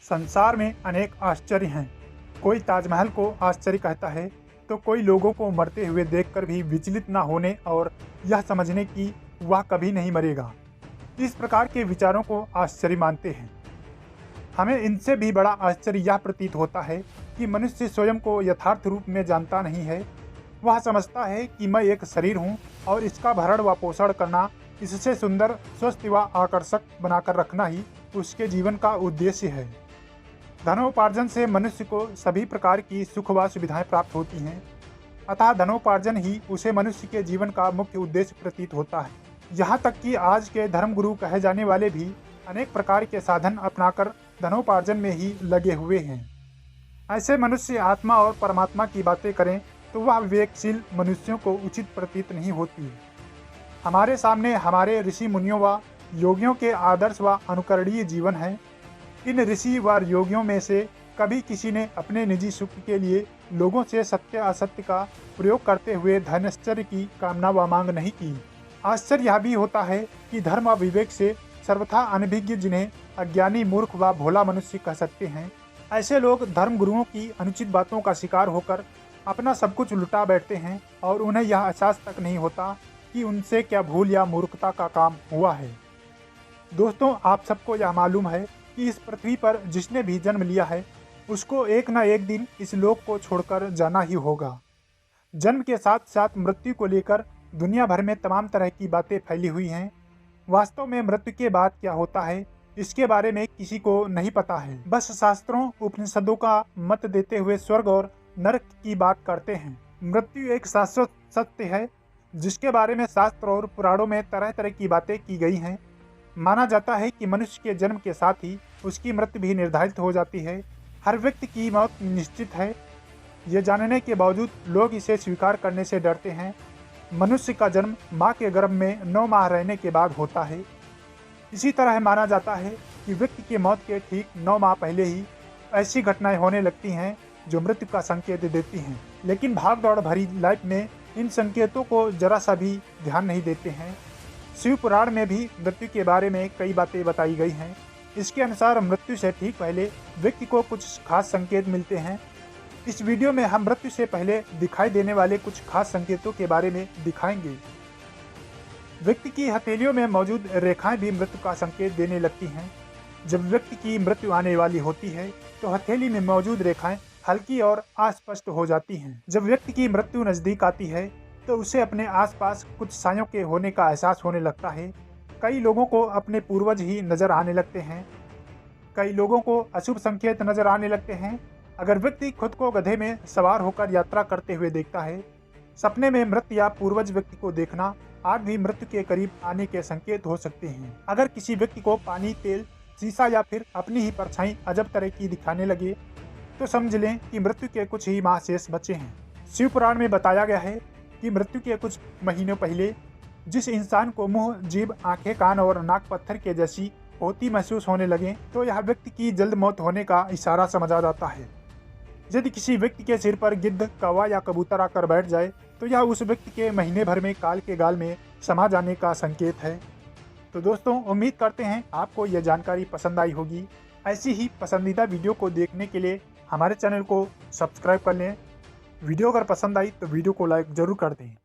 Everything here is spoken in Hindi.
संसार में अनेक आश्चर्य हैं। कोई ताजमहल को आश्चर्य कहता है तो कोई लोगों को मरते हुए देखकर भी विचलित न होने और यह समझने की वह कभी नहीं मरेगा, इस प्रकार के विचारों को आश्चर्य मानते हैं। हमें इनसे भी बड़ा आश्चर्य यह प्रतीत होता है कि मनुष्य स्वयं को यथार्थ रूप में जानता नहीं है। वह समझता है कि मैं एक शरीर हूँ और इसका भरण व पोषण करना, इससे सुंदर, स्वस्थ व आकर्षक बनाकर रखना ही उसके जीवन का उद्देश्य है। धनोपार्जन से मनुष्य को सभी प्रकार की सुख व सुविधाएं प्राप्त होती हैं, अतः धनोपार्जन ही उसे मनुष्य के जीवन का मुख्य उद्देश्य प्रतीत होता है। यहाँ तक कि आज के धर्मगुरु कहे जाने वाले भी अनेक प्रकार के साधन अपनाकर धनोपार्जन में ही लगे हुए हैं। ऐसे मनुष्य आत्मा और परमात्मा की बातें करें तो वह विवेकशील मनुष्यों को उचित प्रतीत नहीं होती। हमारे सामने हमारे ऋषि मुनियों व योगियों के आदर्श व अनुकरणीय जीवन है। इन ऋषि व योगियों में से कभी किसी ने अपने निजी सुख के लिए लोगों से सत्य असत्य का प्रयोग करते हुए धनश्चर्य की कामना व मांग नहीं की। आश्चर्य यह भी होता है कि धर्म व विवेक से सर्वथा अनभिज्ञ, जिन्हें अज्ञानी, मूर्ख व भोला मनुष्य कह सकते हैं, ऐसे लोग धर्म गुरुओं की अनुचित बातों का शिकार होकर अपना सब कुछ लुटा बैठते हैं और उन्हें यह एहसास तक नहीं होता कि उनसे क्या भूल या मूर्खता का काम हुआ है। दोस्तों, आप सबको यह मालूम है कि इस पृथ्वी पर जिसने भी जन्म लिया है उसको एक न एक दिन इस लोक को छोड़कर जाना ही होगा। जन्म के साथ साथ मृत्यु को लेकर दुनिया भर में तमाम तरह की बातें फैली हुई हैं। वास्तव में मृत्यु के बाद क्या होता है, इसके बारे में किसी को नहीं पता है। बस शास्त्रों उपनिषदों का मत देते हुए स्वर्ग और नरक की बात करते हैं। मृत्यु एक शाश्वत सत्य है जिसके बारे में शास्त्र और पुराणों में तरह तरह की बातें की गई हैं। माना जाता है कि मनुष्य के जन्म के साथ ही उसकी मृत्यु भी निर्धारित हो जाती है। हर व्यक्ति की मौत निश्चित है। ये जानने के बावजूद लोग इसे स्वीकार करने से डरते हैं। मनुष्य का जन्म माँ के गर्भ में 9 माह रहने के बाद होता है। इसी तरह माना जाता है कि व्यक्ति की मौत के ठीक 9 माह पहले ही ऐसी घटनाएं होने लगती हैं जो मृत्यु का संकेत देती हैं। लेकिन भाग दौड़ भरी लाइफ में इन संकेतों को जरा सा भी ध्यान नहीं देते हैं। शिव पुराण में भी मृत्यु के बारे में कई बातें बताई गई हैं। इसके अनुसार मृत्यु से ठीक पहले व्यक्ति को कुछ खास संकेत मिलते हैं। इस वीडियो में हम मृत्यु से पहले दिखाई देने वाले कुछ खास संकेतों के बारे में दिखाएंगे। व्यक्ति की हथेलियों में मौजूद रेखाएं भी मृत्यु का संकेत देने लगती हैं। जब व्यक्ति की मृत्यु आने वाली होती है तो हथेली में मौजूद रेखाएं हल्की और अस्पष्ट हो जाती हैं। जब व्यक्ति की मृत्यु नजदीक आती है तो उसे अपने आसपास कुछ सायों के होने का एहसास होने लगता है। कई लोगों को अपने पूर्वज ही नजर आने लगते हैं। कई लोगों को अशुभ संकेत नजर आने लगते हैं। अगर व्यक्ति खुद को गधे में सवार होकर यात्रा करते हुए देखता है, सपने में मृत या पूर्वज व्यक्ति को देखना आज भी मृत्यु के करीब आने के संकेत हो सकते हैं। अगर किसी व्यक्ति को पानी, तेल, शीशा या फिर अपनी ही परछाई अजब तरह की दिखाने लगे तो समझ लें कि मृत्यु के कुछ ही माह शेष बचे हैं। शिव पुराण में बताया गया है कि मृत्यु के कुछ महीनों पहले जिस इंसान को मुंह, जीभ, आंखें, कान और नाक पत्थर के जैसी होती महसूस होने लगे तो यह व्यक्ति की जल्द मौत होने का इशारा समझा जाता है। यदि किसी व्यक्ति के सिर पर गिद्ध, कौवा या कबूतर आकर बैठ जाए तो यह उस व्यक्ति के महीने भर में काल के गाल में समा जाने का संकेत है। तो दोस्तों, उम्मीद करते हैं आपको यह जानकारी पसंद आई होगी। ऐसी ही पसंदीदा वीडियो को देखने के लिए हमारे चैनल को सब्सक्राइब कर लें। वीडियो अगर पसंद आई तो वीडियो को लाइक ज़रूर कर दें।